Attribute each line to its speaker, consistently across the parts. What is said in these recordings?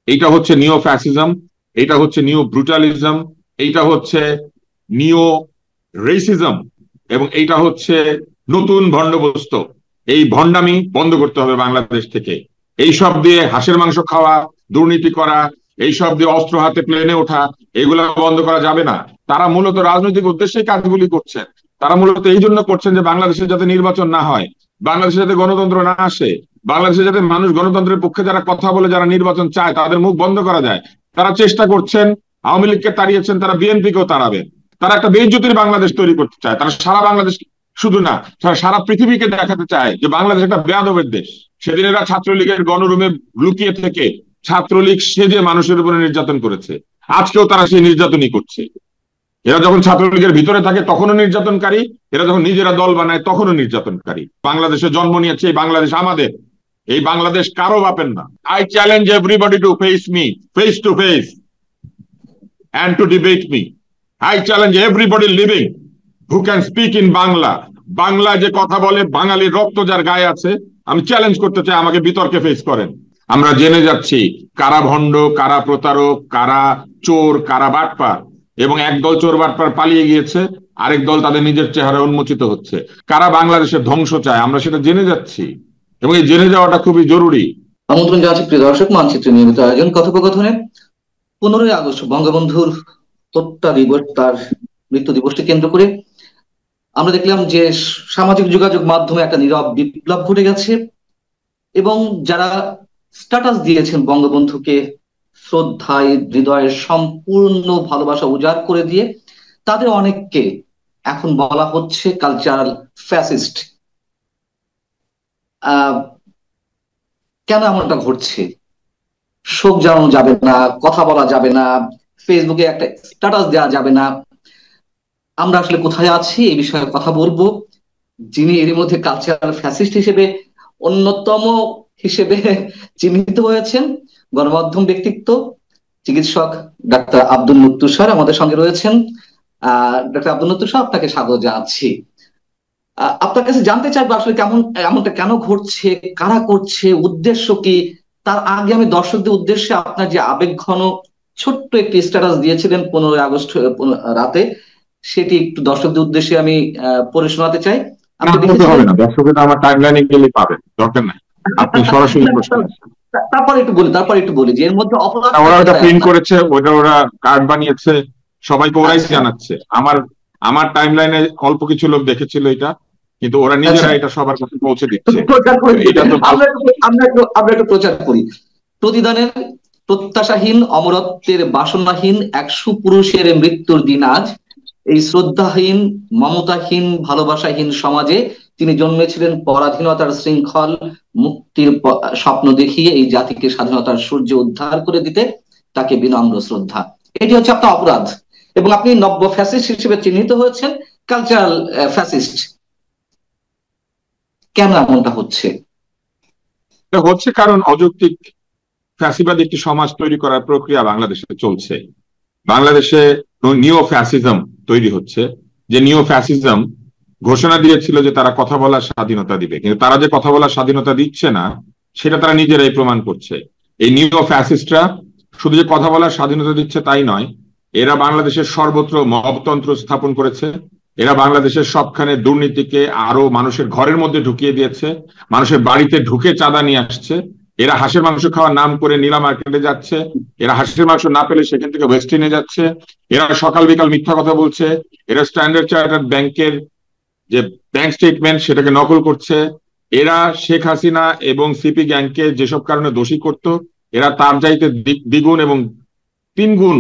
Speaker 1: এইটা হচ্ছে নিও ফ্যাসিজম, এইটা হচ্ছে নিও ব্রুটালিজম, এইটা হচ্ছে নিও রেসিজম, এবং এইটা হচ্ছে নতুন ভণ্ডবস্তু। এই ভণ্ডামি বন্ধ করতে হবে বাংলাদেশ থেকে। এইসব দিয়ে হাঁসের মাংস খাওয়া, দুর্নীতি করা, এইসব দিয়ে অস্ত্র হাতে প্লেনে ওঠা, এগুলা বন্ধ করা যাবে না। তারা মূলত রাজনৈতিক উদ্দেশ্যে কাজগুলি করছেন। তারা মূলত এই জন্য করছেন যে বাংলাদেশে যাতে নির্বাচন না হয়, বাংলাদেশে যাতে গণতন্ত্র না আসে, বাংলাদেশে যাতে মানুষ গণতন্ত্রের পক্ষে যারা কথা বলে, যারা নির্বাচন চায়, তাদের মুখ বন্ধ করা যায়। তারা চেষ্টা করছেন, আওয়ামী লীগকে তাড়িয়েছেন, তারা বিএনপিকেও তাড়াবেন। তারা একটা বেইজ্জতির বাংলাদেশ তৈরি করতে চায়। তারা সারা বাংলাদেশ শুধু না, তারা সারা পৃথিবীকে দেখাতে চায় যে বাংলাদেশ একটা বেয়াদবের দেশ। সেদিন এরা ছাত্রলীগের গণরুমে লুকিয়ে থেকে ছাত্রলীগ সেজে মানুষের উপরে নির্যাতন করেছে। আজকেও তারা সেই নির্যাতনই করছে। এরা যখন ছাত্রলীগের ভিতরে থাকে তখনও নির্যাতনকারী, এরা যখন নিজেরা দল বানায় তখনও নির্যাতনকারী। বাংলাদেশে জন্ম নিয়েছে, এই বাংলাদেশ আমাদের, এই বাংলাদেশ কারো বাপের না। I challenge everybody to face me, face to face, and to debate me. I challenge everybody living who can speak in Bangla. Bangla যে কথা বলে, বাঙালির রক্ত যার গায়ে আছে, আমি চ্যালেঞ্জ করতে চাই, আমাকে বিতর্কে ফেস করেন। আমরা জেনে যাচ্ছি কারা ভণ্ড, কারা প্রতারক, কারা চোর, কারা বাটপার, এবং একদল চোর বাটপার পালিয়ে গিয়েছে, আরেক দল তাদের নিজের চেহারা উন্মোচিত হচ্ছে। কারা বাংলাদেশের ধ্বংস চায় আমরা সেটা জেনে যাচ্ছি, এবং এই জেনে যাওয়াটা খুবই জরুরি।
Speaker 2: আমন্ত্রণ জানাচ্ছি প্রিয় দর্শক, মানচিত্র নিয়মিত আয়োজন কথোপকথনে 15ই আগস্ট বঙ্গবন্ধুর হত্যা দিবস, তার মৃত্যু দিবসকে কেন্দ্র করে আমরা দেখলাম যে সামাজিক যোগাযোগ মাধ্যমে একটা নীরব বিপ্লব ঘটে গেছে, এবং যারা স্ট্যাটাস দিয়েছেন বঙ্গবন্ধুকে শ্রদ্ধায় হৃদয়ের সম্পূর্ণ ভালোবাসা উজাড় করে দিয়ে, তাদের অনেককে এখন বলা হচ্ছে কালচারাল ফ্যাসিস্ট। কেন এমনটা ঘটছে? শোক জানানো যাবে না, কথা বলা যাবে না, ফেসবুকে একটা স্ট্যাটাস দেওয়া যাবে না। আমরা আসলে কোথায় আছি এই বিষয়ে কথা বলবো। যিনি এর মধ্যে কালচারাল ফ্যাসিস্ট হিসেবে অন্যতম হিসেবে চিহ্নিত হয়েছেন, গণমাধ্যম ব্যক্তিত্ব, চিকিৎসক ডাক্তার আব্দুল মুত্তুর স্যার আমাদের সঙ্গে রয়েছেন। ডাক্তার আব্দুল মুত্তুর স্যার, আপনাকে স্বাগত জানাচ্ছি। আপনার কাছে জানতে চাইবো আসলে এমনটা কেন ঘটছে, কারা করছে, উদ্দেশ্য কি। তার আগে আমি দর্শকদের উদ্দেশ্যে আপনার যে আবেগঘন ছোট্ট একটি স্ট্যাটাস দিয়েছিলেন 15ই আগস্ট রাতে, সেটি একটু দর্শকদের উদ্দেশ্যে আমি পড়ে শোনাতে চাই।
Speaker 1: দর্শকরা আমার টাইমলাইনে গেলে পাবেন, দরকার নাই, আপনি সরাসরি প্রশ্ন।
Speaker 2: তারপর একটু বলি যে এর মধ্যে অপরাধ
Speaker 1: ওরা ওটা প্রিন্ট করেছে, ওরা কার্ড বানিয়েছে, সবাইকে ওরাই জানাচ্ছে। আমার টাইমলাইনে অল্প কিছু লোক দেখেছিল এটা, কিন্তু ওরা নিজেরা এটা সবার কাছে পৌঁছে দিচ্ছে।
Speaker 2: আমরা একটু প্রচার করি। প্রতিদানের প্রত্যাশাহীন, অমরত্বের বাসনাহীন এক সুপুরুষের মৃত্যুর দিন আজ। এই শ্রদ্ধাহীন, মমতাহীন, ভালোবাসাহীন সমাজে তিনি জন্মেছিলেন পরাধীনতার শৃঙ্খল মুক্তির স্বপ্ন দেখিয়ে এই জাতিকে স্বাধীনতার সূর্য উদ্ধার করে দিতে তাকে বিনম্র শ্রদ্ধা। এটি হচ্ছে আপনার অপরাধ, এবং আপনি নব্য ফ্যাসিস্ট হিসেবে চিহ্নিত হয়েছেন, কালচারাল ফ্যাসিস্ট। কেন এমনটা হচ্ছে?
Speaker 1: কারণ অযৌক্তিক ফ্যাসিবাদী একটি সমাজ তৈরি করার প্রক্রিয়া বাংলাদেশে চলছে। বাংলাদেশে নিও ফ্যাসিজম তৈরি হচ্ছে, যে নিও ফ্যাসিজম ঘোষণা দিয়েছিল যে তারা কথা বলার স্বাধীনতা দিবে, কিন্তু তারা যে কথা বলার স্বাধীনতা দিচ্ছে না সেটা তারা নিজেরাই প্রমাণ করছে। এই নিও ফ্যাসিস্টরা শুধু যে কথা বলার স্বাধীনতা দিচ্ছে তাই নয়, এরা বাংলাদেশের সর্বত্র মবতন্ত্র স্থাপন করেছে। এরা বাংলাদেশের সবখানে দুর্নীতিকে আরো মানুষের ঘরের মধ্যে ঢুকিয়ে দিয়েছে, মানুষের বাড়িতে ঢুকে চাঁদা নিয়ে আসছে। এরা হাঁসের মাংস খাওয়ার নাম করে নীলা মার্কেটে যাচ্ছে, এরা হাঁসের মাংস না পেলে সেখান থেকে ওয়েস্টিনে যাচ্ছে, এরা সকাল বিকাল মিথ্যা কথা বলছে, এরা স্ট্যান্ডার্ড চার্টার্ড ব্যাংকের যে ব্যাংক স্টেটমেন্ট সেটাকে নকল করছে। এরা শেখ হাসিনা এবং সিপি গ্যাংকে যেসব কারণে দোষী করত, এরা তার চাইতে দ্বিগুণ এবং তিনগুণ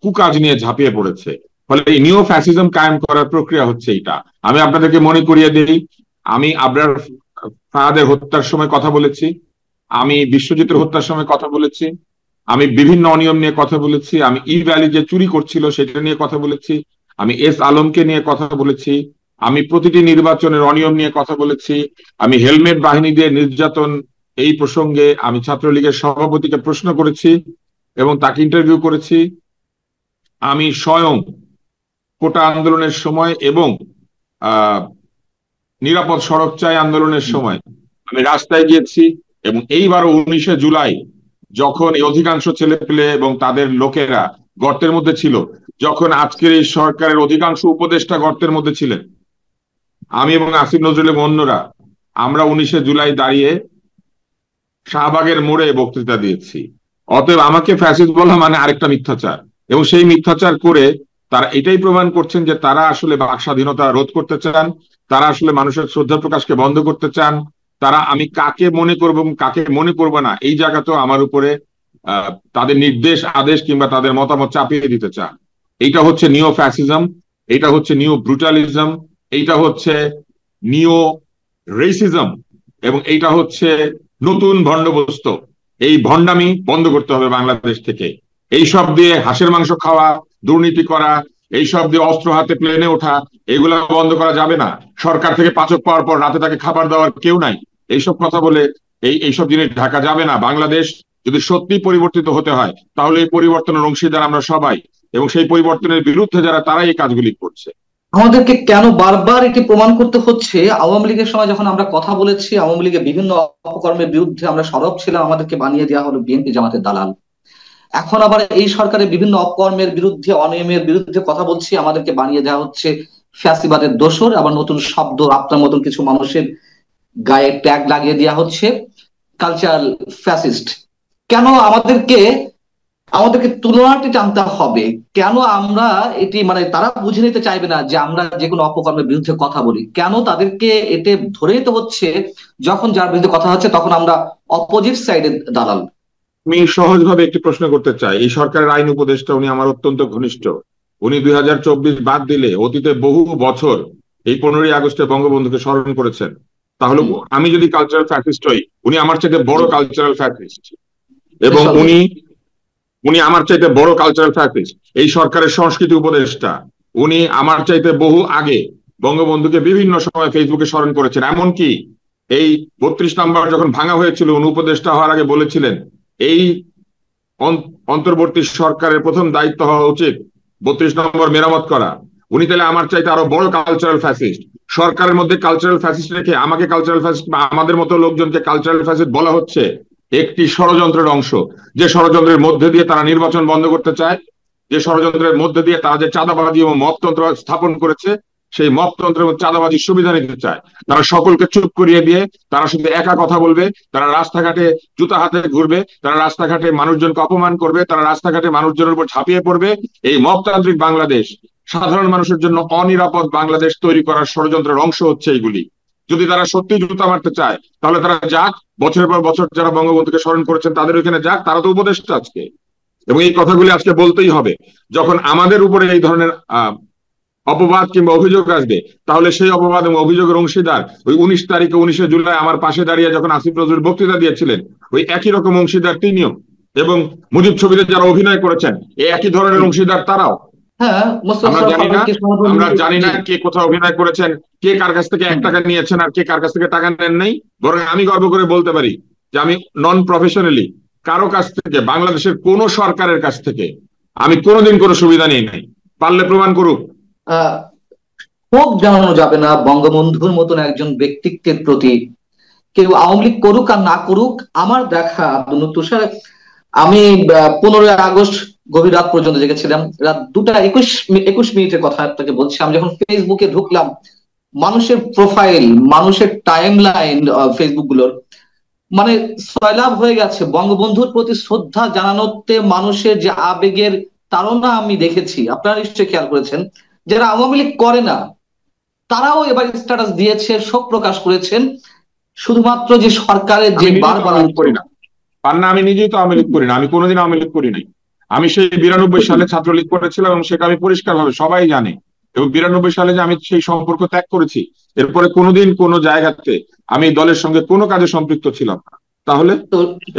Speaker 1: কুকাজ নিয়ে ঝাঁপিয়ে পড়েছে। ফলে এই নিও ফ্যাসিজম কায়েম করার প্রক্রিয়া হচ্ছে এটা। আমি আপনাদেরকে মনে করিয়ে দিই, আমি আবরার ফাহাদের হত্যার সময় কথা বলেছি, আমি বিশ্বজিতের হত্যার সময় কথা বলেছি, আমি বিভিন্ন অনিয়ম নিয়ে কথা বলেছি, আমি ই ভ্যালি যে চুরি করছিল সেটা নিয়ে কথা বলেছি, আমি এস আলমকে নিয়ে কথা বলেছি, আমি প্রতিটি নির্বাচনের অনিয়ম নিয়ে কথা বলেছি, আমি হেলমেট বাহিনী দিয়ে নির্যাতন এই প্রসঙ্গে আমি ছাত্রলীগের সভাপতিকে প্রশ্ন করেছি এবং তাকে ইন্টারভিউ করেছি। আমি স্বয়ং কোটা আন্দোলনের সময় এবং নিরাপদ সড়ক চাই আন্দোলনের সময় আমি রাস্তায় গিয়েছি, এবং এইবারও 19শে জুলাই যখন এই অধিকাংশ ছেলেপেলে এবং তাদের লোকেরা গর্তের মধ্যে ছিল, যখন আজকের এই সরকারের অধিকাংশ উপদেষ্টা গর্তের মধ্যে ছিলেন, আমি এবং আসিফ নজরুল এবং অন্যরা আমরা 19শে জুলাই দাঁড়িয়ে শাহবাগের মোড়ে বক্তৃতা দিয়েছি। অতএব আমাকে ফ্যাসিস্ট বলা মানে আরেকটা মিথ্যাচার, এবং সেই মিথ্যাচার করে তারা এটাই প্রমাণ করছেন যে তারা আসলে বাক স্বাধীনতা রোধ করতে চান, তারা আসলে মানুষের শ্রদ্ধা প্রকাশকে বন্ধ করতে চান, তারা আমি কাকে মনে করবো এবং কাকে মনে করবো না এই জায়গাতেও আমার উপরে তাদের নির্দেশ আদেশ কিংবা তাদের মতামত চাপিয়ে দিতে চান। এইটা হচ্ছে নিও ফ্যাসিজম, এইটা হচ্ছে নিও ব্রুটালিজম, এইটা হচ্ছে নিও রেসিজম, এবং এইটা হচ্ছে নতুন ভণ্ডবস্তু। এই ভণ্ডামি বন্ধ করতে হবে বাংলাদেশ থেকে। এইসব দিয়ে হাঁসের মাংস খাওয়া, দুর্নীতি করা, এইসব দিয়ে অস্ত্র হাতে প্লেনে ওঠা, এগুলা বন্ধ করা যাবে না। সরকার থেকে পাচক পাওয়ার পর রাতে তাকে খাবার দেওয়ার কেউ নাই, এইসব কথা বলে এইসব জিনিস ঢাকা যাবে না। বাংলাদেশ যদি সত্যি পরিবর্তিত হতে হয় তাহলে এই পরিবর্তনের অংশীদার আমরা সবাই, এবং সেই পরিবর্তনের বিরুদ্ধে যারা তারাই এই কাজগুলি করছে।
Speaker 2: আমাদেরকে কেন বারবার এটি প্রমাণ করতে হচ্ছে? আওয়ামী লীগের সময় যখন আমরা কথা বলেছি, আওয়ামী লীগের বিভিন্ন অপকর্মের বিরুদ্ধে আমরা সরব ছিলাম, আমাদেরকে বানিয়ে দেওয়া হলো বিএনপি জামাতের দালাল। এখন আবার এই সরকারের বিভিন্ন অপকর্মের বিরুদ্ধে, অনিয়মের বিরুদ্ধে কথা বলছি, আমাদেরকে বানিয়ে দেওয়া হচ্ছে ফ্যাসিবাদের দোসর। আবার নতুন শব্দ আপনার মতন কিছু মানুষের গায়ে ট্যাগ লাগিয়ে দেওয়া হচ্ছে কালচারাল ফ্যাসিস্ট। কেন আমাদেরকে আমাদেরকে তুলনাটি টানতে হবে? কেন আমরা এটি মানে তারা বুঝে নিতে চাইবে না যে আমরা যে কোনো অপকর্মের বিরুদ্ধে কথা বলি? কেন তাদেরকে এতে ধরে নিতে হচ্ছে যখন যার বিরুদ্ধে কথা হচ্ছে তখন আমরা অপোজিট সাইডে দালাল?
Speaker 1: আমি সহজভাবে একটি প্রশ্ন করতে চাই। এই সরকারের আইন উপদেষ্টা উনি আমার অত্যন্ত ঘনিষ্ঠ। উনি 2024 বাদ দিলে অতীতে বহু বছর এই 15ই আগস্টে বঙ্গবন্ধুকে স্মরণ করেছেন। তাহলে আমি যদি কালচারাল ফ্যাসিস্ট হই, উনি আমার চাইতে বড় কালচারাল ফ্যাসিস্ট, এবং উনি উনি আমার চাইতে বড় কালচারাল ফ্যাসিস্ট। এই সরকারের সংস্কৃতি উপদেষ্টা, উনি আমার চাইতে বহু আগে বঙ্গবন্ধুকে বিভিন্ন সময় ফেসবুকে স্মরণ করেছেন। এমনকি এই 32 নম্বর যখন ভাঙা হয়েছিল, উনি উপদেষ্টা হওয়ার আগে বলেছিলেন এই অন্তর্বর্তী সরকারের প্রথম দায়িত্ব হওয়া উচিত 32 নম্বর মেরামত করা। উনি তাহলে আমার চাইতে আরো বড় কালচারাল ফ্যাসিস্ট। সরকারের মধ্যে কালচারাল ফ্যাসিস্ট রেখে আমাকে কালচারাল ফ্যাসিস্ট বা আমাদের মতো লোকজনকে কালচারাল ফ্যাসিস্ট বলা হচ্ছে একটি ষড়যন্ত্রের অংশ। যে ষড়যন্ত্রের মধ্যে দিয়ে তারা নির্বাচন বন্ধ করতে চায়, যে ষড়যন্ত্রের মধ্যে দিয়ে তারা যে চাঁদাবাজি এবং মপতন্ত্র স্থাপন করেছে, সেই মপতন্ত্র এবং চাঁদাবাজির সুবিধা নিতে চায়। তারা সকলকে চুপ করিয়ে দিয়ে তারা শুধু একা কথা বলবে, তারা রাস্তাঘাটে জুতা হাতে ঘুরবে, তারা রাস্তাঘাটে মানুষজনকে অপমান করবে, তারা রাস্তাঘাটে মানুষজনের উপর ঝাঁপিয়ে পড়বে। এই মপতান্ত্রিক বাংলাদেশ, সাধারণ মানুষের জন্য অনিরাপদ বাংলাদেশ তৈরি করার ষড়যন্ত্রের অংশ হচ্ছে এইগুলি। যদি তারা সত্যি জুতা মারতে চায় তাহলে তারা যাক, বছরের পর বছর যারা বঙ্গবন্ধুকে স্মরণ করেছেন তাদের ওইখানে যাক, তারা তো উপদেষ্টা আজকে, এবং এই কথাগুলি আজকে বলতেই হবে। যখন আমাদের উপরে এই ধরনের অপবাদ কিংবা অভিযোগ আসবে, তাহলে সেই অপবাদ এবং অভিযোগের অংশীদার ওই 19 তারিখে 19শে জুলাই আমার পাশে দাঁড়িয়ে যখন আসিফ নজরুল বক্তৃতা দিয়েছিলেন, ওই একই রকম অংশীদার তিনিও, এবং মুজিব ছবিতে যারা অভিনয় করেছেন এই একই ধরনের অংশীদার তারাও।
Speaker 2: হ্যাঁ,
Speaker 1: আমরা জানি না কে কোথাও অভিনয় করেছেন, কে কার কাছ থেকে 1 টাকা নিয়েছেন আর কে কার কাছ থেকে টাকা নেন নাই। বরং আমি গর্ব করে বলতে পারি যে আমি নন প্রফেশনালি কারো কাছ থেকে, বাংলাদেশের কোন সরকারের কাছ থেকে আমি কোনোদিন কোনো সুবিধা নিই নাই। পারলে প্রমাণ করুক।
Speaker 2: ক্ষোভ জানানো যাবে না বঙ্গবন্ধুর মতন একজন ব্যক্তিত্বের প্রতি, কেউ আওয়ামী লীগ করুক আর না করুক। আমার দেখা তুষার, আমি 15ই আগস্ট গভীর রাত পর্যন্ত জেগেছিলাম। রাত 2টা 21 মিনিটের কথা আপনাকে বলছি। আমি যখন ফেসবুকে ঢুকলাম, মানুষের প্রোফাইল, মানুষের টাইম লাইন ফেসবুক গুলোর মানে সয়লাব হয়ে গেছে বঙ্গবন্ধুর প্রতি শ্রদ্ধা জানানোতে। মানুষের যে আবেগের তাড়না আমি দেখেছি, আপনারা নিশ্চয়ই খেয়াল করেছেন। যারা আওয়ামী লীগ করে না তারাও এবার স্ট্যাটাস দিয়েছে, শোক প্রকাশ করেছেন। শুধুমাত্র যে সরকারের যে বারবার
Speaker 1: করি না, পান্না আমি নিজেই তো আওয়ামী লীগ করি না, আমি কোনোদিন আওয়ামী লীগ করি নাই। আমি সেই 92 সালে ছাত্রলীগ করেছিলাম এবং সেটা আমি পরিষ্কারভাবে সবাই জানে। এবং 92 সালে যে আমি সেই সম্পর্ক ত্যাগ করেছি, এরপরে কোনোদিন কোনো জায়গাতে আমি দলের সঙ্গে কোনো কাজে সম্পৃক্ত ছিলাম না। তাহলে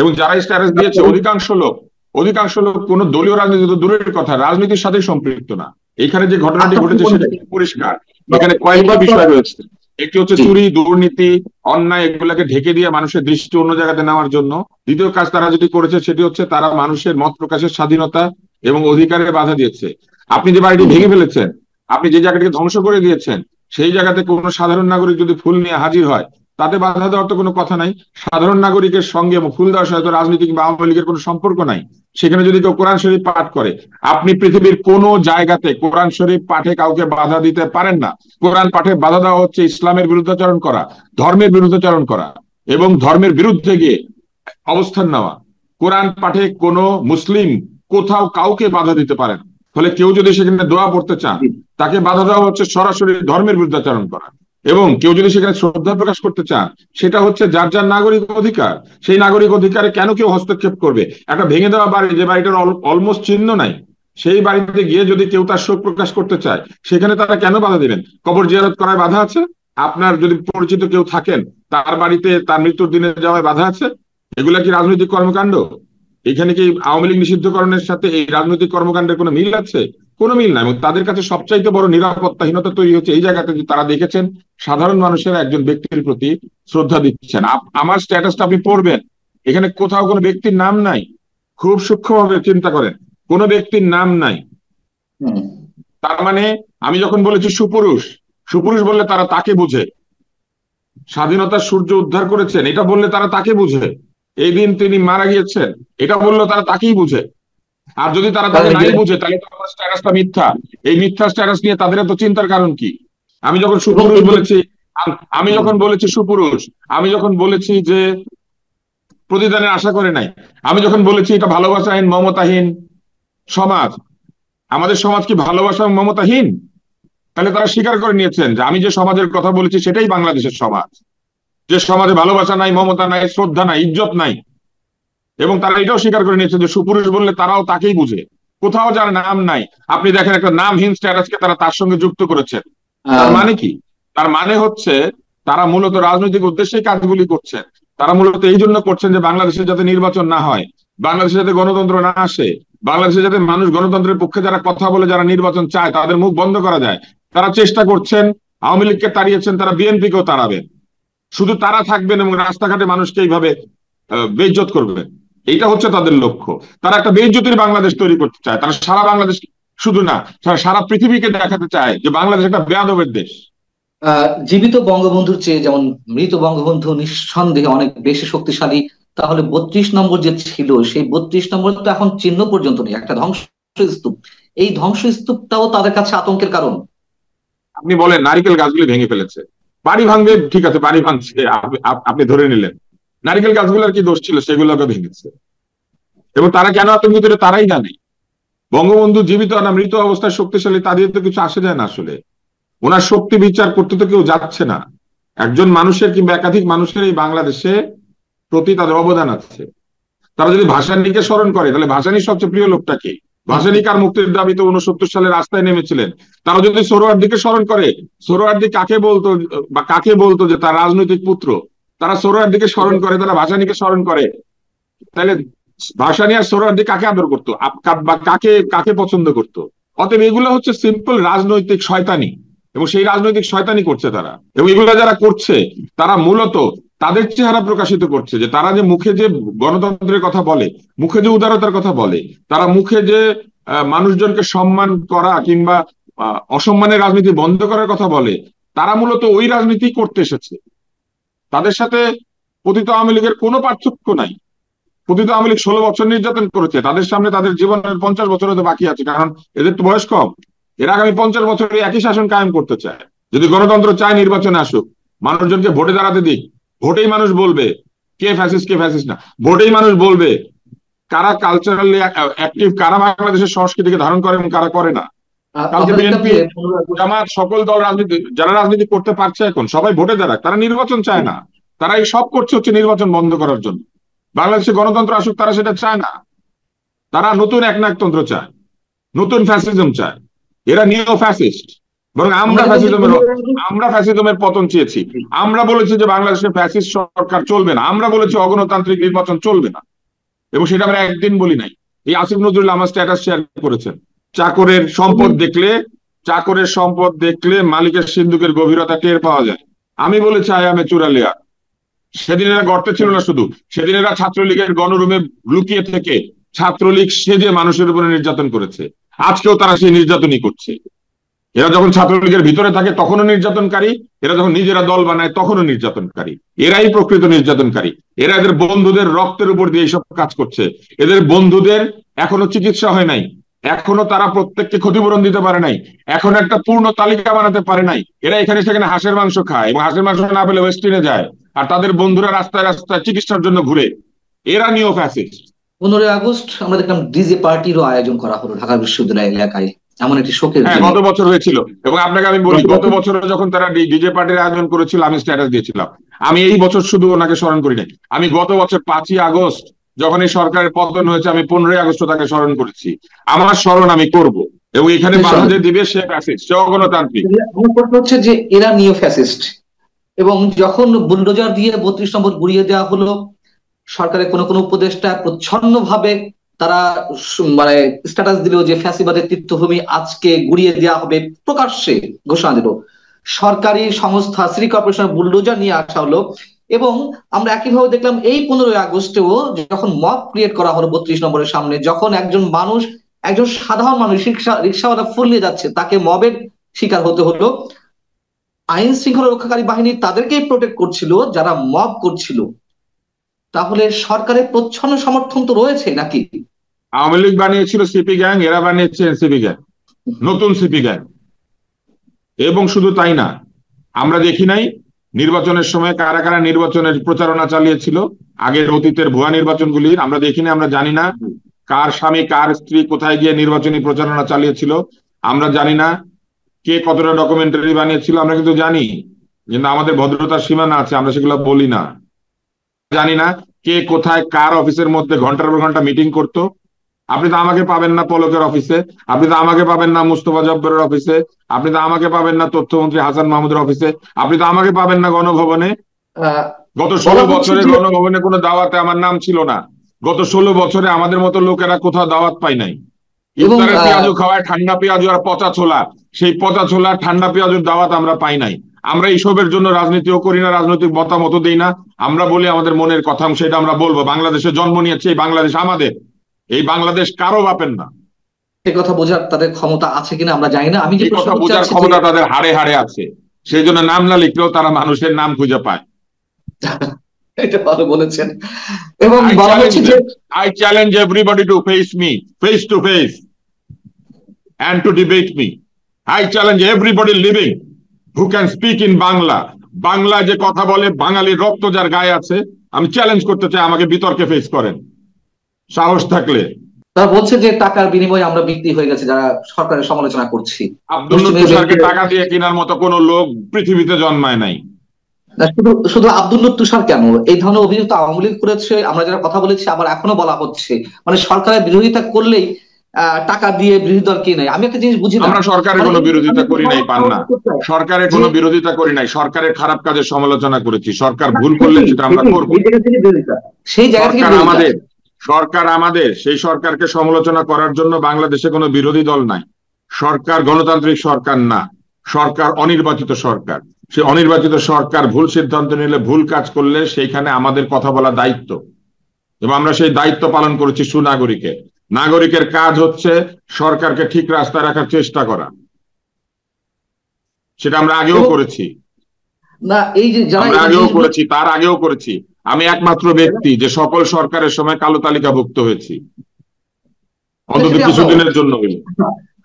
Speaker 1: এবং যারা স্ট্যাটাস দিয়েছে অধিকাংশ লোক কোন দলীয় রাজনীতি তো দূরের কথা, রাজনীতির সাথে সম্পৃক্ত না। এখানে যে ঘটনাটি ঘটেছে সেটা পরিষ্কার। এখানে কয়েকটা বিষয় রয়েছে। একটি হচ্ছে চুরি, দুর্নীতি, অন্যায়, এগুলাকে ঢেকে দিয়ে মানুষের দৃষ্টি অন্য জায়গাতে নেওয়ার জন্য। দ্বিতীয় কাজ তারা যেটি করেছে সেটি হচ্ছে তারা মানুষের মত প্রকাশের স্বাধীনতা এবং অধিকারে বাধা দিয়েছে। আপনি যে বাড়িটি ভেঙে ফেলেছেন, আপনি যে জায়গাটিকে ধ্বংস করে দিয়েছেন, সেই জায়গাতে কোনো সাধারণ নাগরিক যদি ফুল নিয়ে হাজির হয় তাতে বাধা দেওয়ার তো কোনো কথা নাই। সাধারণ নাগরিকের সঙ্গে ফুলদার সাথে রাজনীতি কিংবা আওয়ামী লীগের কোনো সম্পর্ক নাই। সেখানে যদি কেউ কোরআন শরীফ পাঠ করে, আপনি পৃথিবীর কোনো জায়গাতে কোরআন শরীফ পাঠে কাউকে বাধা দিতে পারেন না। কোরআন পাঠে বাধা দেওয়া হচ্ছে ইসলামের বিরুদ্ধাচরণ করা, ধর্মের বিরুদ্ধাচরণ করা এবং ধর্মের বিরুদ্ধে গিয়ে অবস্থান নেওয়া। কোরআন পাঠে কোনো মুসলিম কোথাও কাউকে বাধা দিতে পারেন। ফলে কেউ যদি সেখানে দোয়া পড়তে চান, তাকে বাধা দেওয়া হচ্ছে সরাসরি ধর্মের বিরুদ্ধাচরণ করা। এবং কেউ যদি সেখানে শ্রদ্ধা প্রকাশ করতে চান, সেটা হচ্ছে যার যার নাগরিক অধিকার। সেই নাগরিক অধিকারে কেন কেউ হস্তক্ষেপ করবে? একটা ভেঙে দেওয়া বাড়ি, যে বাড়িটার অলমোস্ট চিহ্ন নাই, সেই বাড়িতে গিয়ে যদি কেউ তার শোক প্রকাশ করতে চায়, সেখানে তারা কেন বাধা দিবেন? কবর জিয়ারত করায় বাধা আছে? আপনার যদি পরিচিত কেউ থাকেন, তার বাড়িতে তার মৃত্যুর দিনে যাওয়ায় বাধা আছে? এগুলা কি রাজনৈতিক কর্মকাণ্ড? এখানে কি আওয়ামী লীগ নিষিদ্ধকরণের সাথে এই রাজনৈতিক কর্মকাণ্ডের কোনো মিল আছে? কোনো মিল নাই। এবং তাদের কাছে সবচাইতে বড় নিরাপত্তাহীনতা তৈরি হচ্ছে এই জায়গাতে, যে তারা দেখেছেন সাধারণ মানুষের একজন ব্যক্তির প্রতি শ্রদ্ধা দিচ্ছেন। আমার স্ট্যাটাসটা আপনি পড়বেন, এখানে কোথাও কোনো ব্যক্তির নাম নাই। খুব সূক্ষ্মভাবে চিন্তা করেন, কোনো ব্যক্তির নাম নাই। তার মানে আমি যখন বলেছি সুপুরুষ, সুপুরুষ বললে তারা তাকে বুঝে। স্বাধীনতার সূর্য উদ্ধার করেছেন, এটা বললে তারা তাকে বুঝে। এই দিন তিনি মারা গিয়েছেন, এটা বললো তারা তাকেই বুঝে। আর যদি তারা তাকে নাই বুঝে, তাহলে তো আমার স্ট্যাটাসটা মিথ্যা। এই মিথ্যা স্ট্যাটাস নিয়ে তাদের এত চিন্তার কারণ কি? আমি যখন সুপুরুষ বলেছি, আমি যখন বলেছি সুপুরুষ, আমি যখন বলেছি যে প্রতিদানের আশা করে নাই, আমি যখন বলেছি এটা ভালোবাসাহীন মমতাহীন সমাজ, আমাদের সমাজ কি ভালোবাসা এবং মমতাহীন? তাহলে তারা স্বীকার করে নিয়েছেন যে আমি যে সমাজের কথা বলেছি সেটাই বাংলাদেশের সমাজ, যে সমাজে ভালোবাসা নাই, মমতা নাই, শ্রদ্ধা নাই, ইজ্জত নাই। এবং তারা এটাও স্বীকার করে নিয়েছে যে সুপুরুষ বললে তারাও তাকেই বুঝে। কোথাও যার নাম নাই, আপনি দেখেন একটা নামহীন স্ট্যাটাসকে তারা তার সঙ্গে যুক্ত করেছেন। তার মানে কি? তার মানে হচ্ছে তারা মূলত রাজনৈতিক উদ্দেশ্যে কাজগুলি করছেন। তারা মূলত এই জন্য করছেন যে বাংলাদেশে যাতে নির্বাচন না হয়, বাংলাদেশে যাতে গণতন্ত্র না আসে, বাংলাদেশে যাতে মানুষ গণতন্ত্রের পক্ষে যারা কথা বলে, যারা নির্বাচন চায়, তাদের মুখ বন্ধ করা যায়। তারা চেষ্টা করছেন, আওয়ামী লীগকে তাড়িয়েছেন, তারা বিএনপিকেও তাড়াবেন। শুধু তারা থাকবেন এবং রাস্তাঘাটে মানুষকে এইভাবে বেইজ্জত করবেন। এইটা হচ্ছে তাদের লক্ষ্য। তারা একটা বেইজ্জতির বাংলাদেশ তৈরি করতে চায়। তারা সারা বাংলাদেশ শুধু না, সারা পৃথিবীকে দেখাতে চায় যে বাংলাদেশ একটা বেয়াদবের দেশ।
Speaker 2: জীবিত বঙ্গবন্ধুর চেয়ে যেমন মৃত বঙ্গবন্ধু নিঃসন্দেহে অনেক বেশি শক্তিশালী, তাহলে 32 নম্বর যে ছিল, সেই 32 নম্বর তো এখন চিহ্ন পর্যন্ত নেই, একটা ধ্বংসস্তূপ। এই ধ্বংসস্তূপটাও তাদের কাছে আতঙ্কের কারণ।
Speaker 1: আপনি বলেন নারিকেল গাছগুলি ভেঙে ফেলেছে, বাড়ি ভাঙবে, ঠিক আছে বাড়ি ভাঙছে, আপনি ধরে নিলেন। নারিকেল গাছগুলোর কি দোষ ছিল? সেগুলোকে ভেঙেছে। এবং তারা কেন আতঙ্কিত, তারাই জানে। বঙ্গবন্ধু জীবিত না মৃত অবস্থায় শক্তিশালী, তাদের তো কিছু আসে যায় না আসলে। ওনার শক্তি বিচার করতে তো কেউ যাচ্ছে না। একজন মানুষের কিংবা একাধিক মানুষের এই বাংলাদেশে প্রতি তাদের অবদান আছে। তারা যদি ভাসানীকে স্মরণ করে, তাহলে ভাসানীর সবচেয়ে প্রিয় লোকটা কে? ভাসানী কার মুক্তির দাবিতে 69 সালে রাস্তায় নেমেছিলেন। তারা যদি সোহরাওয়ার্দীকে স্মরণ করে, সোহরাওয়ার্দী কাকে বলতো বা কাকে বলতো যে তার রাজনৈতিক পুত্র? তারা সোহরাওয়ার্দীকে স্মরণ করে, তারা ভাসানীকে স্মরণ করে। তাহলে ভাসানী আর সোহরাওয়ার্দী কাকে আদর করতো বা কাকে কাকে পছন্দ করতো? অতএব এগুলো হচ্ছে সিম্পল রাজনৈতিক শয়তানি, এবং সেই রাজনৈতিক শয়তানি করছে তারা। এবং এগুলো যারা করছে, তারা মূলত তাদের চেহারা প্রকাশিত করছে, যে তারা যে মুখে যে গণতন্ত্রের কথা বলে, মুখে যে উদারতার কথা বলে, তারা মুখে যে মানুষজনকে সম্মান করা কিংবা অসম্মানের রাজনীতি বন্ধ করার কথা বলে, তারা মূলত ওই রাজনীতি করতে এসেছে। তাদের সাথে পতিত আওয়ামী লীগের কোনো পার্থক্য নাই। পতিত আওয়ামী লীগ 16 বছর নির্যাতন করেছে, তাদের সামনে তাদের জীবনের 50 বছর হয়তো বাকি আছে, কারণ এদের তো বয়স কম। এরা আগামী 50 বছরে একই শাসন কায়েম করতে চায়। যদি গণতন্ত্র চায় নির্বাচনে আসুক, মানুষজনকে ভোটে দাঁড়াতে দিক, ভোটেই মানুষ বলবে কে ফ্যাসিস্ট কে ফ্যাসিস্ট না। ভোটেই মানুষ বলবে কারা কালচারালি অ্যাক্টিভ, কারা বাংলাদেশের সংস্কৃতিকে ধারণ করে এবং কারা করে না। কালকে বিএনপি, জামাত, সকল দল রাজনীতি, যারা রাজনীতি করতে পারছে এখন, সবাই ভোটে দাঁড়াক। তারা নির্বাচন চায় না, তারা এই সব করছে হচ্ছে নির্বাচন বন্ধ করার জন্য। বাংলাদেশে গণতন্ত্র আসুক, তারা সেটা চায় না। তারা নতুন একনায়কতন্ত্র চায়, নতুন ফ্যাসিজম চায়। এরা নিও ফ্যাসিস্ট। বরং আমরা ফ্যাসিজমের পতন চেয়েছি। আমরা বলেছি যে বাংলাদেশে ফ্যাসিস্ট সরকার চলবে না, আমরা বলেছি অগণতান্ত্রিক নির্বাচন চলবে না। এবং সেটা আমরা একদিন বলি নাই। এই আসিফ নজরুল আমার স্ট্যাটাস শেয়ার করেছেন, চাকরের সম্পদ দেখলে মালিকের সিন্ধুকের গভীরতা টের পাওয়া যায়। আমি বলেছি আই এম এ চুরালিয়া। সেদিন এরা গর্তে ছিল না শুধু, সেদিন এরা ছাত্রলীগের গণরুমে লুকিয়ে থেকে ছাত্রলীগ সেজে মানুষের উপরে নির্যাতন করেছে। আজকেও তারা সেই নির্যাতনই করছে। এরা যখন ছাত্রলীগের ভিতরে থাকে তখনও নির্যাতনকারী, এরা যখন নিজেরা দল বানায় তখনও নির্যাতনকারী। এরাই প্রকৃত নির্যাতনকারী। এরা এদের বন্ধুদের রক্তের উপর দিয়ে এইসব কাজ করছে। এদের বন্ধুদের এখনো চিকিৎসা হয় নাই, এখনো তারা প্রত্যেককে ক্ষতিপূরণ দিতে পারে নাই, এখন একটা পূর্ণ তালিকা বানাতে পারে নাই। এরা এখানে সেখানে হাঁসের মাংস খায়, এবং হাঁসের মাংস না পেলে ওয়েস্টিনে যায়, আর তাদের বন্ধুরা রাস্তায় রাস্তায় চিকিৎসার জন্য ঘুরে। এরা নিও ফ্যাসিস্ট।
Speaker 2: 15ই আগস্ট আমরা দেখলাম ডিজে পার্টিরও আয়োজন করা হলো ঢাকা বিশ্ববিদ্যালয় এলাকায়, এমন একটি শোকের
Speaker 1: হ্যাঁ,
Speaker 2: দিনে।
Speaker 1: গত বছর হয়েছিল। এবং আপনাকে আমি বলি, গত বছর যখন তারা ডিজে পার্টির আয়োজন করেছিল আমি স্ট্যাটাস দিয়েছিলাম। আমি এই বছর শুধু ওনাকে স্মরণ করি নাই, আমি গত বছর 5ই আগস্ট যখন এই সরকারের পতন হয়েছে আমি 15ই আগস্ট তাকে স্মরণ করেছি। আমার স্মরণ আমি করব, এবং এখানে বাধা যে দিবে সে ফ্যাসিস্ট, সে অগণতান্ত্রিক।
Speaker 2: আমার প্রশ্ন হচ্ছে যে এরা নিও ফ্যাসিস্ট, এবং যখন বুলডোজার দিয়ে 32 নম্বর গুড়িয়ে দেওয়া হলো, সরকারের কোন কোন উপদেষ্টা প্রচ্ছন্ন ভাবে তারা মানে স্ট্যাটাস দিল যে ফ্যাসিবাদের তীর্থভূমি আজকে গুড়িয়ে দেওয়া হবে, প্রকাশ্যে ঘোষণা দিল। সরকারি সংস্থা সিটি কর্পোরেশনের বুলডোজার নিয়ে আসা হলো, এবং আমরা একইভাবে দেখলাম এই 15ই আগস্টেও যখন মব ক্রিয়েট করা হলো 32 নম্বরের সামনে, যখন একজন মানুষ, একজন সাধারণ মানুষ রিক্সাওয়ালা ফুলিয়ে যাচ্ছে, তাকে মবের শিকার হতে হলো। আইন শৃঙ্খলা রক্ষাকারী বাহিনী তাদেরকেই প্রোটেক্ট করছিল যারা মব করছিল। তাহলে সরকারের প্রচ্ছন্ন সমর্থন তো রয়েছে নাকি?
Speaker 1: আওয়ামী লীগ বানিয়েছিল সিপি গ্যাং, এরা বানিয়েছে এনসিপি গ্যাং, নতুন সিপি গ্যাং। এবং শুধু তাই না, আমরা দেখি নাই নির্বাচনের সময় কারা কারা নির্বাচনের প্রচারণা চালিয়েছিল, আগের অতীতের ভুয়া নির্বাচনগুলির আমরা দেখি না, আমরা জানি না কার স্বামী কার স্ত্রী কোথায় গিয়ে নির্বাচনী প্রচারণা চালিয়েছিল, আমরা জানি না কে কতটা ডকুমেন্টারি বানিয়েছিল, আমরা কিন্তু জানি, কিন্তু আমাদের ভদ্রতার সীমানা আছে, আমরা সেগুলো বলি না। জানি না কে কোথায় কার অফিসের মধ্যে ঘন্টার পর ঘন্টা মিটিং করতো। আপনি তো আমাকে পাবেন না পলকের অফিসে, আপনি তো আমাকে পাবেন না মুস্তফা জব্বরের অফিসে, আপনি তো আমাকে পাবেন না তথ্যমন্ত্রী হাসান মাহমুদের অফিসে, আপনি তো আমাকে পাবেন না গণভবনে।
Speaker 2: আহ
Speaker 1: গত
Speaker 2: বলা
Speaker 1: 16
Speaker 2: হচ্ছে
Speaker 1: বছরে
Speaker 2: যে
Speaker 1: গণভবনে কোনো দাওয়াতে আমার নাম ছিল না। গত 16 বছরে আমাদের মতো লোকেরা কোথাও দাওয়াত পাই নাই।
Speaker 2: এবং
Speaker 1: ইফতারের পেঁয়াজু খাওয়ায় ঠান্ডা পেঁয়াজু আর পচা ছোলা, সেই পচা ছোলা ঠান্ডা পেঁয়াজুর দাওয়াত আমরা পাই নাই। আমরা এইসবের জন্য রাজনীতিও করি না, রাজনৈতিক মতামত দেই না। আমরা বলি আমাদের মনের কথা, সেটা আমরা বলবো। বাংলাদেশে জন্ম নিয়েছে, এই বাংলাদেশ আমাদের, এই বাংলাদেশ কারো বাপের না।
Speaker 2: এই কথা বোঝার তাদের ক্ষমতা আছে কিনা আমরা জানি না। আমি যে
Speaker 1: এই
Speaker 2: প্রশ্ন
Speaker 1: কথা
Speaker 2: করতে
Speaker 1: বোঝার
Speaker 2: চাচ্ছি যে
Speaker 1: ক্ষমতা তাদের হাড়ে হাড়ে আছে, সেই জন্য নাম না লিখলেও তারা মানুষের নাম খুঁজে পায়।
Speaker 2: এটা ভালো বলেছেন। এবং
Speaker 1: I
Speaker 2: বলা
Speaker 1: challenge
Speaker 2: হচ্ছে যে
Speaker 1: them. I challenge everybody to face me, face to face, and to debate me. I challenge everybody living who can speak in Bangla. Bangla যে কথা বলে, বাঙালির রক্ত যার গায়ে আছে, আমি চ্যালেঞ্জ করতে চাই, আমাকে বিতর্কে ফেস করেন সাহস থাকলে।
Speaker 2: তারা বলছে যে টাকার বিনিময়ে আমরা বিক্রি হয়ে গেছে, যারা সরকারের সমালোচনা করছি।
Speaker 1: আব্দুল তুষারকে টাকা দিয়ে কেনার মতো কোনো লোক পৃথিবীতে জন্মায় নাই।
Speaker 2: শুধু শুধু আব্দুল তুষার কেন, এই ধরনের অভিযোগ তো আওয়ামী লীগ করেছে, আমরা যারা কথা বলেছি, আবার এখনো বলা হচ্ছে, মানে সরকারের বিরোধিতা করলেই টাকা দিয়ে বিরোধী দল কি নাই। আমি একটা জিনিস বুঝি না,
Speaker 1: আমরা সরকারের কোনো বিরোধিতা করি নাই, পান না, সরকারের কোনো বিরোধিতা করি নাই, সরকারের খারাপ কাজের সমালোচনা করেছি। সরকার ভুল করলে সেটা আমরা করবো।
Speaker 2: সেই জায়গা থেকে
Speaker 1: আমাদের সরকার, আমাদের সেই সরকারকে সমালোচনা করার জন্য বাংলাদেশে কোনো বিরোধী দল নাই। সরকার গণতান্ত্রিক সরকার না, সরকার অনির্বাচিত সরকার। সেই অনির্বাচিত সরকার ভুল সিদ্ধান্ত নিলে, ভুল কাজ করলে সেইখানে আমাদের কথা বলা দায়িত্ব, এবং আমরা সেই দায়িত্ব পালন করেছি সুনাগরিকে। নাগরিকের কাজ হচ্ছে সরকারকে ঠিক রাস্তায় রাখার চেষ্টা করা, সেটা আমরা আগেও করেছি।
Speaker 2: না, এই যে
Speaker 1: আমরা আগেও করেছি, তার আগেও করেছি। আমি একমাত্র ব্যক্তি যে সকল সরকারের সময় কালো তালিকাভুক্ত হয়েছি, অন্তত কিছুদিনের জন্য।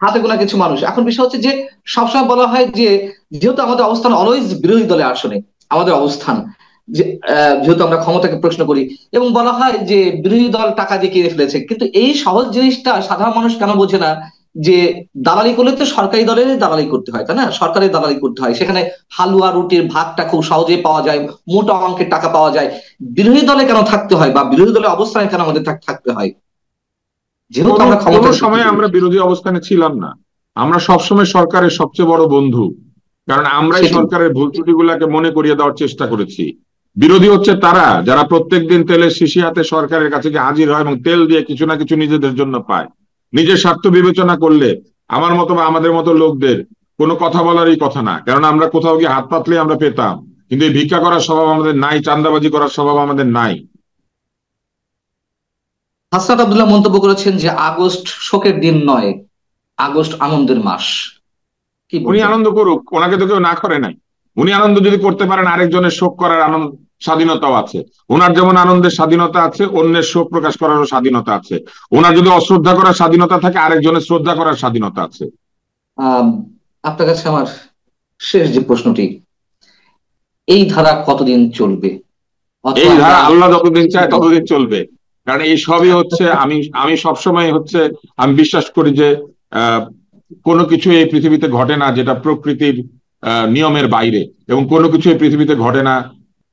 Speaker 2: হাতে গোনা কিছু মানুষ। এখন বিষয় হচ্ছে যে সবসময় বলা হয় যে যেহেতু আমাদের অবস্থান অলওয়েজ বিরোধী দলে আসনে, আমাদের অবস্থান যেহেতু আমরা ক্ষমতাকে প্রশ্ন করি, এবং বলা হয় যে বিরোধী দল টাকা দিয়ে কিনে ফেলেছে, কিন্তু এই সহজ জিনিসটা সাধারণ মানুষ কেন বোঝে না যে দালালি করলে তো সরকারি দলের দালালি করতে হয়, তাই না? সরকারের দালালি করতে হয়, সেখানে হালুয়া রুটির ভাগটা খুব সহজে পাওয়া যায়, মোটা অঙ্কের টাকা পাওয়া যায়। বিরোধী দলে কেন থাকতে হয়, বা বিরোধী দলের অবস্থানে কেন আমাদের থাকতে হয়? যেহেতু আমরা
Speaker 1: কোনো সময় আমরা বিরোধী অবস্থানে ছিলাম না, আমরা সবসময় সরকারের সবচেয়ে বড় বন্ধু, কারণ আমরাই সরকারের ভুল ত্রুটিগুলাকে মনে করিয়ে দেওয়ার চেষ্টা করেছি। বিরোধী হচ্ছে তারা যারা প্রত্যেকদিন তেলের শিশি হাতে সরকারের কাছে গিয়ে হাজির হয় এবং তেল দিয়ে কিছু না কিছু নিজেদের জন্য পায়। নিজের স্বার্থ বিবেচনা করলে আমার মতো বা আমাদের মতো লোকদের কোনো কথা বলারই কথা না, কারণ আমরা কোথাও গিয়ে হাত পাতলে আমরা পেতাম, কিন্তু এই ভিক্ষা করার স্বভাব আমাদের নাই, চাঁদাবাজি করার স্বভাব আমাদের নাই।
Speaker 2: হাসনাত আব্দুল্লাহ মন্তব্য করেছেন যে আগস্ট শোকের দিন নয়, আগস্ট আনন্দের মাস। কি
Speaker 1: উনি
Speaker 2: বলবেন?
Speaker 1: আনন্দ করুক, ওনাকে তো কেউ না করে নাই। উনি আনন্দ যদি করতে পারেন, আরেকজনের শোক করার আনন্দ স্বাধীনতাও আছে। ওনার যেমন আনন্দের স্বাধীনতা আছে, অন্যের শোক প্রকাশ করারও স্বাধীনতা আছে। ওনার যদি অশ্রদ্ধা করার স্বাধীনতা থাকে, আরেকজনের শ্রদ্ধা করার স্বাধীনতা আছে।
Speaker 2: আহ আপনার কাছে আমার শেষ যে প্রশ্নটি, এই ধারা কতদিন চলবে, অথবা
Speaker 1: এই
Speaker 2: আমরা
Speaker 1: ধারা আল্লাহ যতদিন চায় ততদিন চলবে। কারণ এই সবই হচ্ছে, আমি আমি সবসময় হচ্ছে, আমি বিশ্বাস করি যে আহ কোনো কিছু এই পৃথিবীতে ঘটে না যেটা প্রকৃতির নিয়মের বাইরে, এবং কোনো কিছু এই পৃথিবীতে ঘটে না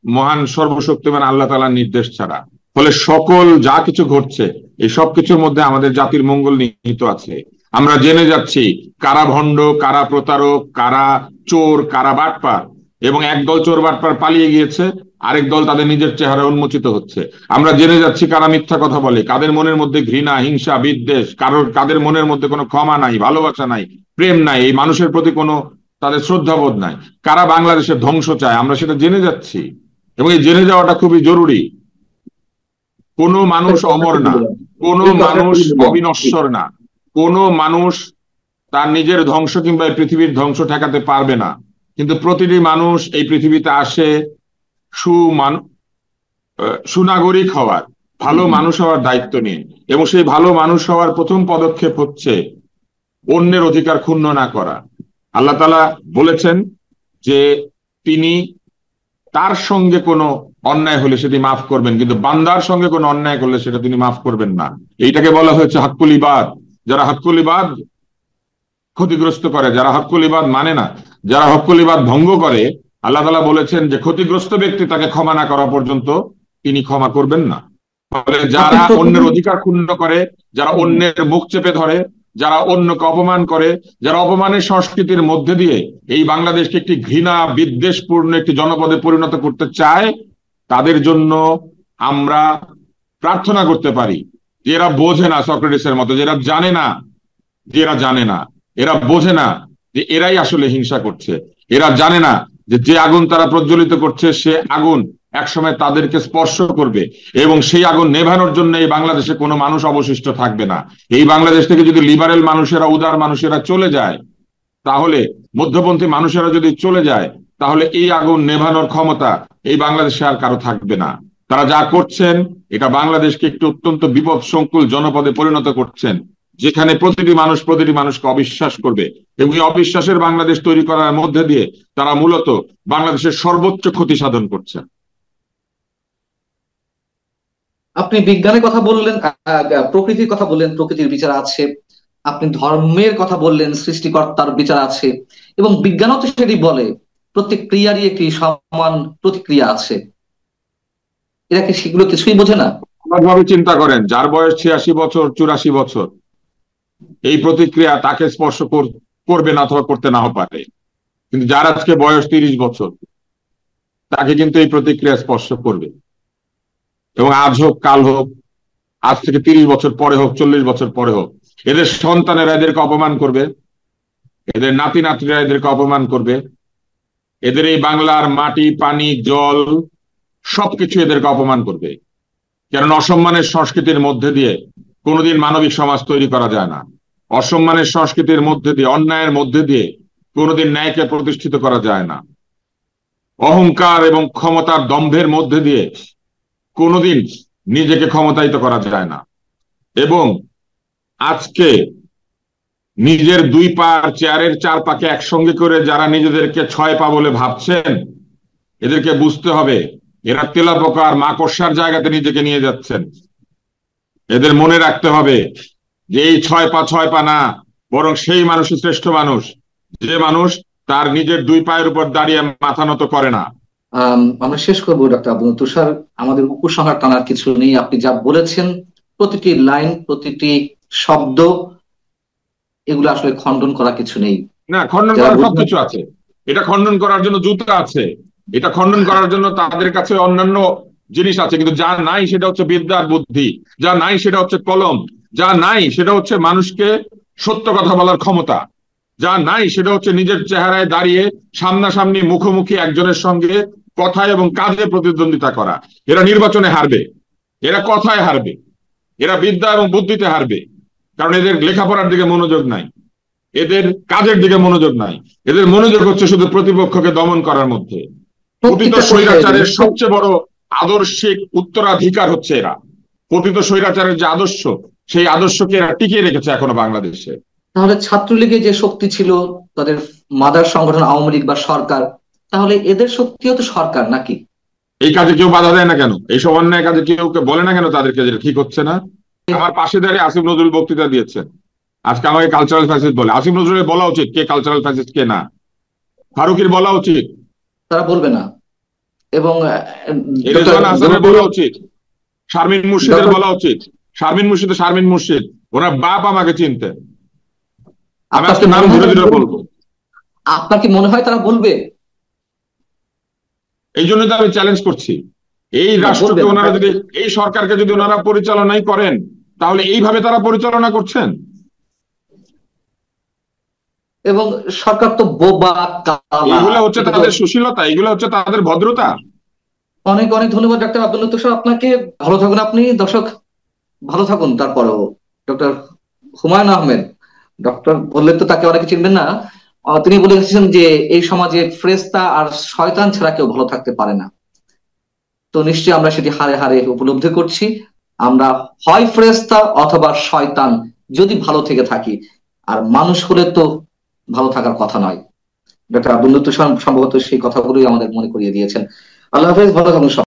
Speaker 1: মহান সর্বশক্তিমান আল্লাহ তাআলার নির্দেশ ছাড়া। ফলে সকল যা কিছু ঘটছে, এই সব কিছুর মধ্যে আমাদের জাতির মঙ্গল নিহিত আছে। আমরা জেনে যাচ্ছি কারা ভণ্ড, কারা প্রতারক, কারা চোর, কারা বাটপার, এবং একদল চোর বাটপার পালিয়ে গিয়েছে, আরেক দল তাদের নিজের চেহারা উন্মোচিত হচ্ছে। আমরা জেনে যাচ্ছি কারা মিথ্যা কথা বলে, কাদের মনের মধ্যে ঘৃণা, হিংসা, বিদ্বেষ, কাদের মনের মধ্যে কোনো ক্ষমা নাই, ভালোবাসা নাই, প্রেম নাই, এই মানুষের প্রতি কোনো তাদের শ্রদ্ধাবোধ নাই, কারা বাংলাদেশের ধ্বংস চায়, আমরা সেটা জেনে যাচ্ছি। এবং এই জেনে যাওয়াটা খুবই জরুরি। কোনো মানুষ অমর না, কোনো
Speaker 2: এই কথা
Speaker 1: মানুষ
Speaker 2: খুবই মূল্যবান।
Speaker 1: অবিনশ্বর না, কোনো মানুষ তার নিজের ধ্বংস কিংবা এই পৃথিবীর ধ্বংস ঠেকাতে পারবে না। কিন্তু প্রতিটি মানুষ এই পৃথিবীতে আসে সুমান সুনাগরিক হওয়ার, ভালো মানুষ হওয়ার দায়িত্ব নিয়ে। এবং সেই ভালো মানুষ হওয়ার প্রথম পদক্ষেপ হচ্ছে অন্যের অধিকার ক্ষুণ্ণ না করা। আল্লাহ তাআলা বলেছেন যে তিনি তার সঙ্গে কোনো অন্যায় হলে সেটি মাফ করবেন, কিন্তু বান্দার সঙ্গে কোনো অন্যায় করলে সেটা তিনি মাফ করবেন না। এইটাকে বলা হয়েছে হাক্কুল ইবাদ। যারা হাক্কুল ইবাদ ক্ষতিগ্রস্ত করে, যারা হক্কুল ইবাদ মানে না, যারা হক্কুল ইবাদ ভঙ্গ করে, আল্লাহ তাআলা বলেছেন যে ক্ষতিগ্রস্ত ব্যক্তি তাকে ক্ষমা না করা পর্যন্ত তিনি ক্ষমা করবেন না। ফলে
Speaker 2: আপনি
Speaker 1: যারা
Speaker 2: প্রথমে
Speaker 1: অন্যের অধিকার ক্ষুণ্ণ করে, যারা অন্যের মুখ চেপে ধরে, যারা অন্যকে অপমান করে, যারা অপমানের সংস্কৃতির মধ্যে দিয়ে এই বাংলাদেশকে একটি ঘৃণা বিদ্বেষপূর্ণ একটি জনপদে পরিণত করতে চায়, তাদের জন্য আমরা প্রার্থনা করতে পারি যে এরা বোঝে না, সক্রেটিসের মতো, যে এরা জানে না, যে এরা জানে না, এরা বোঝে না যে এরাই আসলে হিংসা করছে। এরা জানে না যে যে আগুন তারা প্রজ্বলিত করছে, সে আগুন একসময় তাদেরকে স্পর্শ করবে, এবং সেই আগুন নেভানোর জন্য এই বাংলাদেশে কোনো মানুষ অবশিষ্ট থাকবে না। এই বাংলাদেশ থেকে যদি লিবারেল মানুষেরা, উদার মানুষেরা চলে যায়, তাহলে মধ্যপন্থী মানুষেরা যদি চলে যায়, তাহলে এই আগুন নেভানোর ক্ষমতা এই বাংলাদেশে আর কারো থাকবে না। তারা যা করছেন, এটা বাংলাদেশকে একটি অত্যন্ত বিপদ সংকুল জনপদে পরিণত করছেন, যেখানে প্রতিটি মানুষকে অবিশ্বাস করবে, এবং এই অবিশ্বাসের বাংলাদেশ তৈরি করার মধ্যে দিয়ে তারা মূলত বাংলাদেশের সর্বোচ্চ ক্ষতি সাধন করছেন।
Speaker 2: আপনি বিজ্ঞানের কথা বললেন, প্রকৃতির কথা বললেন, প্রকৃতির বিচার আছে। আপনি ধর্মের কথা বললেন, সৃষ্টিকর্তার বিচার আছে। এবং বিজ্ঞানও তো সেটি বলে, প্রত্যেক ক্রিয়ারই একটি সমান প্রতিক্রিয়া আছে। এরা কি সেগুলো কিছুই বোঝে না?
Speaker 1: ভাবে চিন্তা করেন, যার বয়স 86 বছর, 84 বছর, এই প্রতিক্রিয়া তাকে স্পর্শ করবে না, অথবা করতে নাও পারে। কিন্তু যার আজকে বয়স 30 বছর, তাকে কিন্তু এই প্রতিক্রিয়া স্পর্শ করবে। এবং আজ হোক, কাল হোক, আজ থেকে 30 বছর পরে হোক, 40 বছর পরে হোক, এদের সন্তানেরা এদেরকে অপমান করবে, এদের নাতি নাতনিরা এদেরকে অপমান করবে, এদের এই বাংলার মাটি, পানি, জল সবকিছু এদেরকে অপমান করবে। কারণ অসম্মানের সংস্কৃতির মধ্যে দিয়ে কোনোদিন মানবিক সমাজ তৈরি করা যায় না। অসম্মানের সংস্কৃতির মধ্যে দিয়ে, অন্যায়ের মধ্যে দিয়ে কোনোদিন ন্যায়কে প্রতিষ্ঠিত করা যায় না। অহংকার এবং ক্ষমতার দম্ভের মধ্যে দিয়ে কোনোদিন নিজেকে ক্ষমতায়িত করা যায় না। এবং আজকে নিজের দুই পা চেয়ারের চার পাকে একসঙ্গে করে যারা নিজেদেরকে 6 পা বলে ভাবছেন, এদেরকে বুঝতে হবে এরা তেলাপোকার মাকড়সার জায়গাতে নিজেকে নিয়ে যাচ্ছেন। এদের মনে রাখতে হবে যে এই 6 পা না, বরং সেই মানুষই শ্রেষ্ঠ মানুষ, যে মানুষ তার নিজের 2 পায়ের উপর দাঁড়িয়ে মাথা নত করে না।
Speaker 2: আমরা শেষ করবো ডক্টর আবু তুষার। আমাদের উপসংহার টানার কিছু নেই। আপনি যা বলেছেন, প্রতিটি লাইন, প্রতিটি শব্দ, এগুলো আসলে খণ্ডন করা কিছু নেই।
Speaker 1: না, খণ্ডন করার সবকিছু আছে। এটা খণ্ডন করার জন্য জুতা আছে, এটা খণ্ডন করার জন্য তাদের কাছে অন্যান্য জিনিস আছে, কিন্তু যা নাই সেটা হচ্ছে বিদ্যার বুদ্ধি, যা নাই সেটা হচ্ছে কলম, যা নাই সেটা হচ্ছে মানুষকে সত্য কথা বলার ক্ষমতা, যা নাই সেটা হচ্ছে নিজের চেহারায় দাঁড়িয়ে সামনাসামনি মুখোমুখি একজনের সঙ্গে কথায় এবং কাজে প্রতিদ্বন্দ্বিতা করা। এরা নির্বাচনে হারবে, এরা কথায় হারবে, এরা বিদ্যা এবং বুদ্ধিতে হারবে, কারণ এদের লেখাপড়ার দিকে মনোযোগ নাই। এদের কাজের দিকে মনোযোগ নাই, এদের মনোযোগ হচ্ছে শুধু প্রতিপক্ষকে দমন করার মধ্যে। পতিত স্বৈরাচারের সবচেয়ে বড় আদর্শিক উত্তরাধিকার হচ্ছে এরা। পতিত স্বৈরাচারের যে আদর্শ, সেই আদর্শকে এরা টিকিয়ে রেখেছে এখনো বাংলাদেশে।
Speaker 2: তাহলে ছাত্রলীগের যে শক্তি ছিল, তাদের মাদার সংগঠন আওয়ামী লীগ বা সরকার, তাহলে এদের শক্তিও তো সরকার নাকি?
Speaker 1: এই কাজে কেউ বাধা দেয় না কেন? এইসব অন্যায় কাজে কেউ বলে না কেন তাদেরকে যেটা ঠিক হচ্ছে না? আমার পাশে দাঁড়িয়ে আসিফ নজরুল বক্তৃতা দিয়েছেন, আজকে আমাকে কালচারাল ফ্যাসিস্ট বলে। আসিফ নজরুলের বলা উচিত কে কালচারাল ফ্যাসিস্ট কে না, ফারুকের বলা উচিত,
Speaker 2: তারা বলবে না। এবং
Speaker 1: রেজওয়ান হাসানের বলা উচিত, শারমিন মুর্শিদের বলা উচিত। শারমিন মুর্শিদ শারমিন মুর্শিদ, ওনার বাপ আমাকে চিনতেন, আমি আজকে নাম ধরে ধরে বলবো।
Speaker 2: আপনার কি মনে হয় তারা বলবে?
Speaker 1: এই জন্য তো আমি চ্যালেঞ্জ করছি, এই রাষ্ট্রকে ওনারা যদি, এই সরকারকে যদি ওনারা পরিচালনাই করেন, তাহলে এইভাবে তারা পরিচালনা করছেন।
Speaker 2: এবং সরকার তো বোবা কালা,
Speaker 1: এগুলো হচ্ছে তাদের সুশীলতা, এগুলো হচ্ছে তাদের ভদ্রতা।
Speaker 2: অনেক অনেক ধন্যবাদ ডক্টর আব্দুল লতিফ সাহেব আপনাকে। ভালো থাকুন আপনি, দর্শক ভালো থাকুন। তারপরেও ডক্টর হুমায়ুন আহমেদ, ডক্টর বললে তো তাকে অনেকে চিনবেন না, তিনি বলে গেছেন যে এই সমাজে ফেরেশতা আর শয়তান ছাড়া কেউ ভালো থাকতে পারে না। তো নিশ্চয়ই আমরা সেটি হারে হারে উপলব্ধি করছি। আমরা হয় ফেরেশতা অথবা শয়তান যদি ভালো থেকে থাকি, আর মানুষ হলে তো ভালো থাকার কথা নয়। ডক্টর আব্দুল লতিফ সম্ভবত সেই কথাগুলোই আমাদের মনে করিয়ে দিয়েছেন। আল্লাহ হাফেজ, ভালো থাকুন।